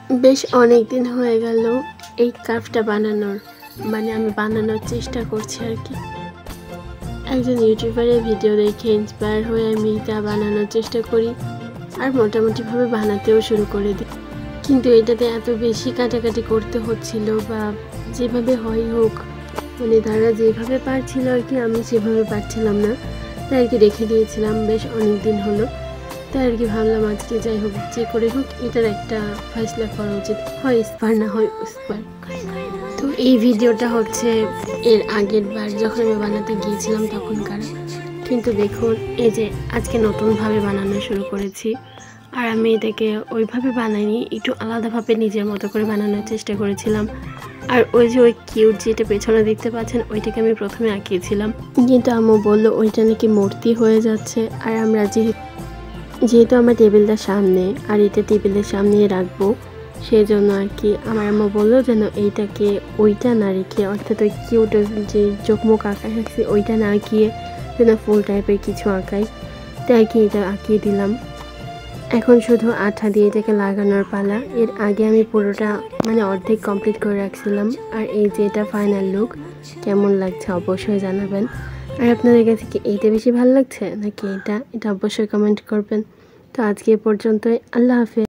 বেশ অনেক দিন হয়ে গেল এই কার্ভটা বানানোর, মানে আমি বানানোর চেষ্টা করছি আর কি। একজন ইউটিউবারের ভিডিও দেখে ইন্সপায়ার হয়ে আমি এটা বানানোর চেষ্টা করি আর মোটামুটিভাবে বানাতেও শুরু করে দিই। কিন্তু এটাতে এত বেশি কাটাকাটি করতে হচ্ছিল, বা যেভাবে হয় হোক, মানে তারা যেভাবে পারছিল আর কি, আমি সেভাবে পারছিলাম না, তাই আর কি রেখে দিয়েছিলাম। বেশ অনেক দিন হলো, তাই আর কি ভাবলাম আজকে যাই হোক, যে করে হোক এটার একটা ফয়সলা করা উচিত, হয় স্পার না হয় স্পার। তো এই ভিডিওটা হচ্ছে এর আগের বার যখন আমি বানাতে গিয়েছিলাম তখনকার। কিন্তু দেখুন, এই যে আজকে নতুনভাবে বানানো শুরু করেছি, আর আমি এটাকে ওইভাবে বানাইনি, একটু আলাদাভাবে নিজের মতো করে বানানোর চেষ্টা করেছিলাম। আর ওই যে ওই কিউট যেটা পেছনে দেখতে পাচ্ছেন, ওইটাকে আমি প্রথমে আঁকিয়েছিলাম, কিন্তু আম্মু বললো ওইটা নাকি মূর্তি হয়ে যাচ্ছে। আর আমরা যেহেতু আমার টেবিলটা সামনে আর এটা টেবিলের সামনে রাখবো, সেই জন্য আর কি আমার আম্মু বললো যেন এইটাকে ওইটা না রেখে, অর্থাৎ ওই কিউট যে চোখ মুখ আঁকায় রাখছি ওইটা না আঁকিয়ে যেন ফুল টাইপের কিছু আঁকাই, তাই আর কি এটা আঁকিয়ে দিলাম। এখন শুধু আঠা দিয়ে এটাকে লাগানোর পালা। এর আগে আমি পুরোটা মানে অর্ধেক কমপ্লিট করে রাখছিলাম। আর এই যে এটা ফাইনাল লুক, কেমন লাগছে অবশ্যই জানাবেন। আর আপনাদের কাছে কি এইটা বেশি ভালো লাগছে নাকি এটা অবশ্যই কমেন্ট করবেন। তো আজকে এ পর্যন্তই, আল্লাহ হাফেজ।